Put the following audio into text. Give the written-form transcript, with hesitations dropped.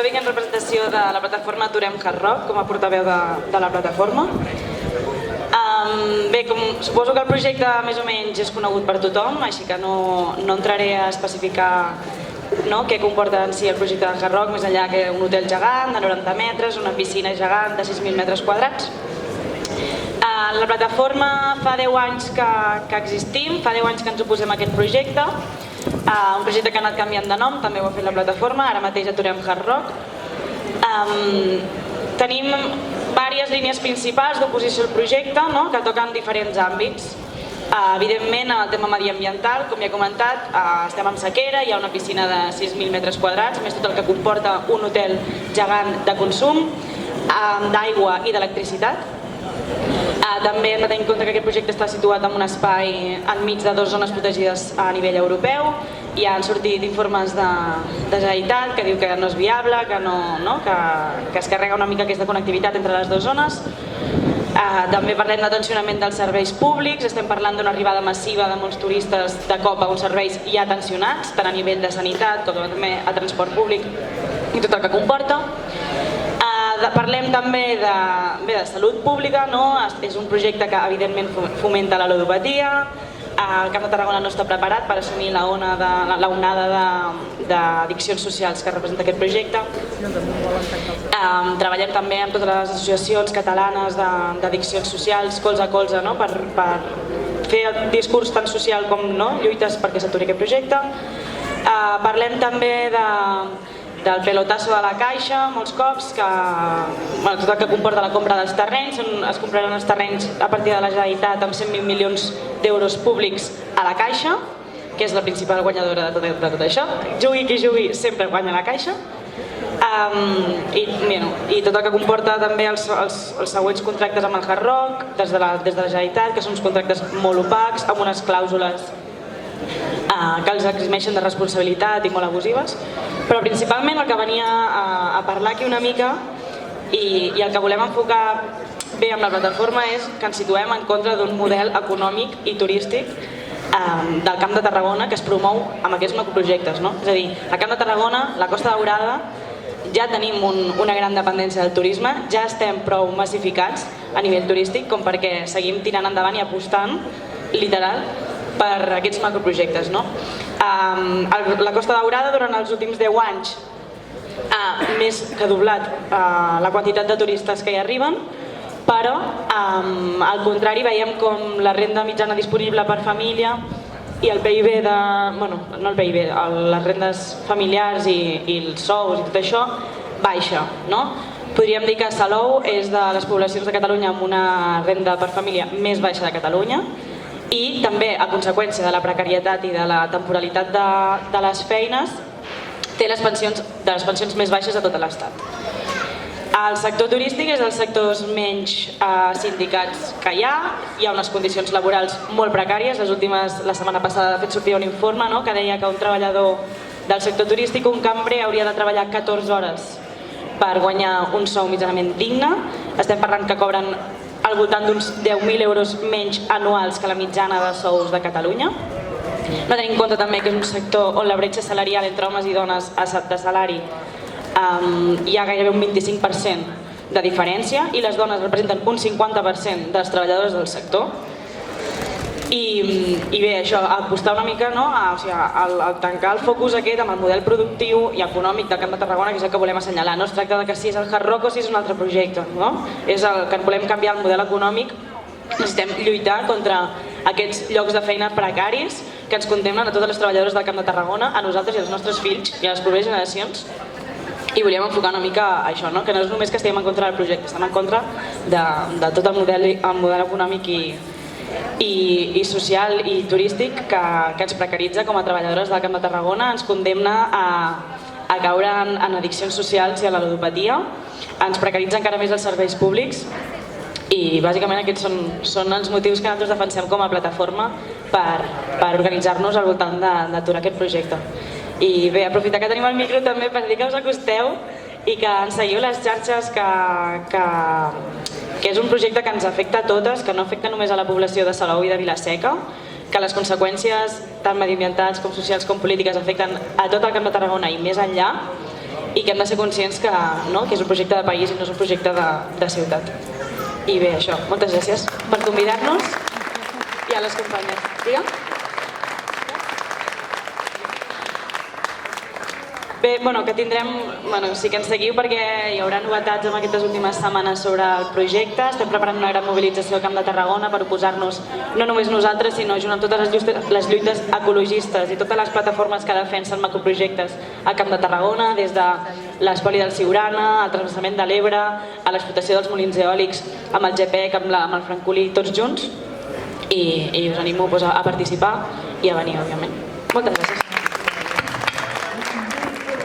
Jo vinc en representació de la plataforma Aturem Hard Rock com a portaveu de la plataforma. Bé, suposo que el projecte més o menys és conegut per tothom, així que no entraré a especificar què comporta en si el projecte de Hard Rock, més enllà que un hotel gegant de 90 metres, una piscina gegant de 6.000 metres quadrats. La plataforma fa 10 anys que existim, fa 10 anys que ens oposem a aquest projecte, un projecte que ha anat canviant de nom, també ho ha fet la plataforma, ara mateix Aturem Hard Rock. Tenim diverses línies principals d'oposició al projecte que toquen diferents àmbits. Evidentment, el tema mediambiental, com ja he comentat, estem en sequera, hi ha una piscina de 6.000 metres quadrats, més tot el que comporta un hotel gegant de consum, d'aigua i d'electricitat. També hem de tenir en compte que aquest projecte està situat en un espai enmig de 2 zones protegides a nivell europeu. Hi han sortit informes de Generalitat que diu que no és viable, que es carrega una mica aquesta connectivitat entre les 2 zones. També parlem de tensionament dels serveis públics, estem parlant d'una arribada massiva de molts turistes de cop a uns serveis ja tensionats, tant a nivell de sanitat com també a transport públic i tot el que comporta. Parlem també de salut pública, és un projecte que evidentment fomenta la ludopatia. El Camp de Tarragona no està preparat per assumir l'onada d'addiccions socials que representa aquest projecte. Treballem també amb totes les associacions catalanes d'addiccions socials, colze a colze, per fer el discurs tan social com lluites perquè s'aturi aquest projecte. Parlem també del pelotasso de la Caixa, molts cops, tot el que comporta la compra dels terrenys. Es compraran els terrenys a partir de la Generalitat amb 120 milions d'euros públics a la Caixa, que és la principal guanyadora de tot això. Jugui qui jugui, sempre guanya la Caixa. I tot el que comporta també els següents contractes amb el Hard Rock, des de la Generalitat, que són uns contractes molt opacs, amb unes clàusules que els eximeixen de responsabilitat i molt abusives. Però principalment el que venia a parlar aquí una mica i el que volem enfocar bé amb la plataforma és que ens situem en contra d'un model econòmic i turístic del Camp de Tarragona que es promou amb aquests macroprojectes. És a dir, al Camp de Tarragona, la Costa Daurada, ja tenim una gran dependència del turisme, ja estem prou massificats a nivell turístic com perquè seguim tirant endavant i apostant, literal, per aquests macroprojectes. La Costa Daurada durant els últims 10 anys ha més que doblat la quantitat de turistes que hi arriben, però al contrari veiem com la renda mitjana disponible per família i el PIB les rendes familiars i els sous i tot això baixa. Podríem dir que Salou és de les poblacions de Catalunya amb una renda per família més baixa de Catalunya, i també, a conseqüència de la precarietat i de la temporalitat de les feines, té les pensions més baixes de tot l'Estat. El sector turístic és dels sectors menys sindicats que hi ha unes condicions laborals molt precàries. La setmana passada, de fet, sortia un informe que deia que un treballador del sector turístic, un cambrer, hauria de treballar 14 hores per guanyar un sou mitjanament digne. Estem parlant que cobren al voltant d'uns 10.000 euros menys anuals que la mitjana de sous de Catalunya. No tenim en compte també que és un sector on la bretxa salarial entre homes i dones de salari hi ha gairebé un 25% de diferència i les dones representen un 50% dels treballadors del sector. I bé, això, apostar una mica a tancar el focus aquest amb el model productiu i econòmic del Camp de Tarragona, que és el que volem assenyalar. No es tracta de que si és el Hard Rock o si és un altre projecte, és el que volem canviar el model econòmic. Necessitem lluitar contra aquests llocs de feina precaris que ens condemnen a totes les treballadores del Camp de Tarragona, a nosaltres i als nostres fills i a les properes generacions. I volíem enfocar una mica això, que no és només que estiguem en contra del projecte, estem en contra de tot el model econòmic i social i turístic que ens precaritza com a treballadores del Camp de Tarragona, ens condemna a caure en addiccions socials i a la ludopatia, ens precaritza encara més els serveis públics i bàsicament aquests són els motius que nosaltres defensem com a plataforma per organitzar-nos al voltant d'aturar aquest projecte. I bé, aprofitar que tenim el micro també per dir que us acosteu i que ens seguiu les xarxes, que és un projecte que ens afecta a totes, que no afecta només a la població de Salou i de Vila-seca, que les conseqüències tant mediambientals com socials com polítiques afecten a tot el Camp de Tarragona i més enllà, i que hem de ser conscients que és un projecte de país i no és un projecte de ciutat. I bé, això, moltes gràcies per convidar-nos i a les companyes. Digue'm. Bé, que tindrem, sí que ens seguiu perquè hi haurà novetats en aquestes últimes setmanes sobre el projecte. Estem preparant una gran mobilització al Camp de Tarragona per oposar-nos, no només nosaltres, sinó junt amb totes les lluites ecologistes i totes les plataformes que defensen macroprojectes al Camp de Tarragona, des de l'espoli del Siurana, el transvasament de l'Ebre, a l'explotació dels molins eòlics, amb el GPEC, amb el Francolí, tots junts. I us animo a participar i a venir, òbviament. Moltes gràcies.